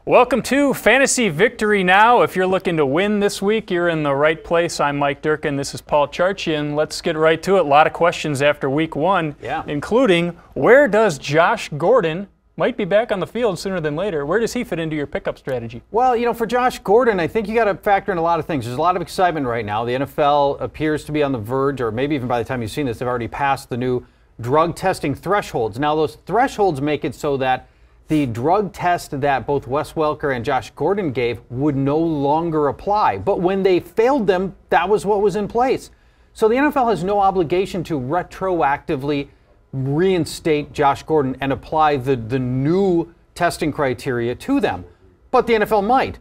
Welcome to Fantasy Victory Now. If you're looking to win this week, you're in the right place. I'm Mike Durkin. This is Paul Charchian. Let's get right to it. A lot of questions after week one, including where does Josh Gordon, might be back on the field sooner than later, where does he fit into your pickup strategy? Well, you know, for Josh Gordon, I think you got to factor in a lot of things. There's a lot of excitement right now. The NFL appears to be on the verge, or maybe even by the time you've seen this, they've already passed the new drug testing thresholds. Now, those thresholds make it so that the drug test that both Wes Welker and Josh Gordon gave would no longer apply. But when they failed them, that was what was in place. So the NFL has no obligation to retroactively reinstate Josh Gordon and apply the new testing criteria to them. But the NFL might.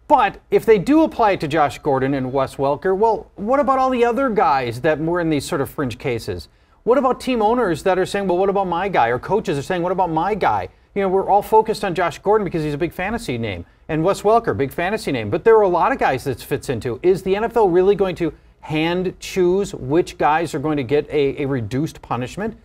But if they do apply it to Josh Gordon and Wes Welker, well, what about all the other guys that were in these sort of fringe cases? What about team owners that are saying, well, what about my guy? Or coaches are saying, what about my guy? You know, we're all focused on Josh Gordon because he's a big fantasy name. And Wes Welker, big fantasy name. But there are a lot of guys this fits into. Is the NFL really going to hand choose which guys are going to get a reduced punishment?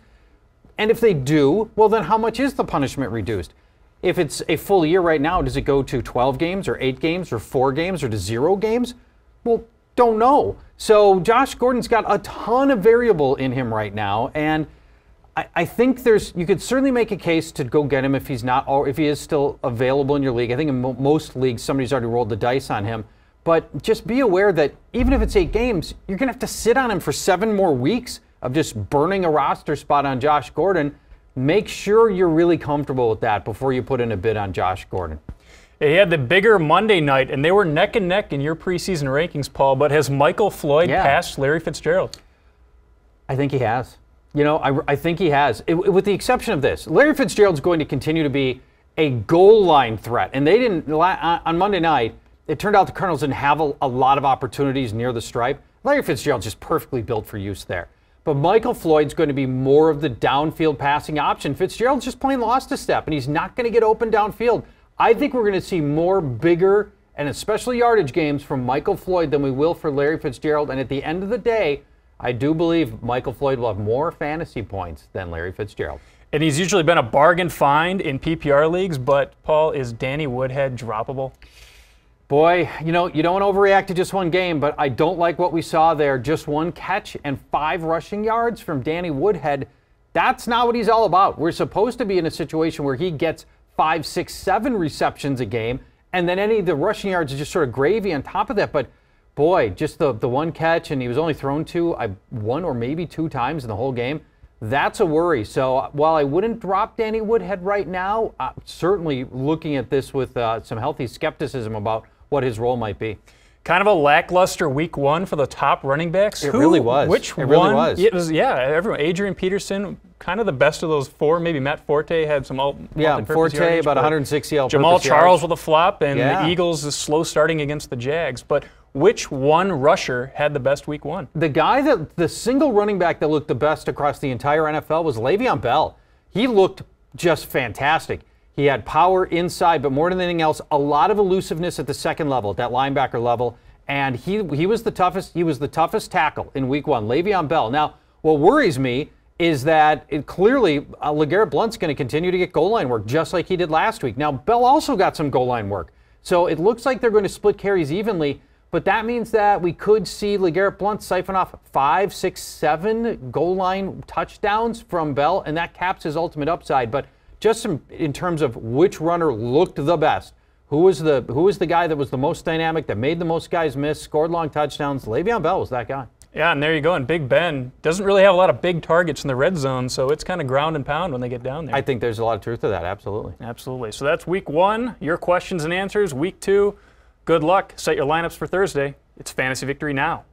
And if they do, well, then how much is the punishment reduced? If it's a full year right now, does it go to 12 games or 8 games or 4 games or to 0 games? Well, don't know. So Josh Gordon's got a ton of variable in him right now. And I think you could certainly make a case to go get him if he's not, or if he is still available in your league. I think in most leagues, somebody's already rolled the dice on him. But just be aware that even if it's 8 games, you're going to have to sit on him for 7 more weeks of just burning a roster spot on Josh Gordon. Make sure you're really comfortable with that before you put in a bid on Josh Gordon. He had the bigger Monday night, and they were neck and neck in your preseason rankings, Paul. But has Michael Floyd passed Larry Fitzgerald? I think he has. You know, I think he has. With the exception of this, Larry Fitzgerald's going to continue to be a goal line threat. And they didn't, on Monday night, it turned out the Cardinals didn't have a lot of opportunities near the stripe. Larry Fitzgerald's just perfectly built for use there. But Michael Floyd's going to be more of the downfield passing option. Fitzgerald's just plain lost a step, and he's not going to get open downfield. I think we're going to see more bigger and especially yardage games from Michael Floyd than we will for Larry Fitzgerald. And at the end of the day, I do believe Michael Floyd will have more fantasy points than Larry Fitzgerald. And he's usually been a bargain find in PPR leagues, but, Paul, is Danny Woodhead droppable? Boy, you know, you don't want to overreact to just one game, but I don't like what we saw there. Just 1 catch and 5 rushing yards from Danny Woodhead. That's not what he's all about. We're supposed to be in a situation where he gets 5, 6, 7 receptions a game, and then any of the rushing yards are just sort of gravy on top of that. But boy, just the 1 catch, and he was only thrown to 1 or maybe 2 times in the whole game. That's a worry. So while I wouldn't drop Danny Woodhead right now, I'm certainly looking at this with some healthy skepticism about what his role might be. Kind of a lackluster week 1 for the top running backs. It really was. Which one? Really was. It was, yeah, everyone. Adrian Peterson, kind of the best of those 4. Maybe Matt Forte had some Forte yardage, about 160 all-purpose Jamal Charles yards with a flop, and the Eagles is slow starting against the Jags. But which one rusher had the best week 1? The single running back that looked the best across the entire NFL was Le'Veon Bell. He looked just fantastic. He had power inside, but more than anything else, a lot of elusiveness at the second level, at that linebacker level. And he was the toughest tackle in week 1, Le'Veon Bell. Now, what worries me is that clearly LeGarrette Blount's going to continue to get goal line work just like he did last week. Now, Bell also got some goal line work. So it looks like they're going to split carries evenly, but that means that we could see LeGarrette Blount siphon off 5, 6, 7 goal line touchdowns from Bell, and that caps his ultimate upside. But just in terms of which runner looked the best, who was the guy that was the most dynamic, that made the most guys miss, scored long touchdowns, Le'Veon Bell was that guy. Yeah, and there you go. And Big Ben doesn't really have a lot of big targets in the red zone, so it's kind of ground and pound when they get down there. I think there's a lot of truth to that, absolutely. Absolutely. So that's week 1, your questions and answers. Week 2, good luck. Set your lineups for Thursday. It's Fantasy Victory Now.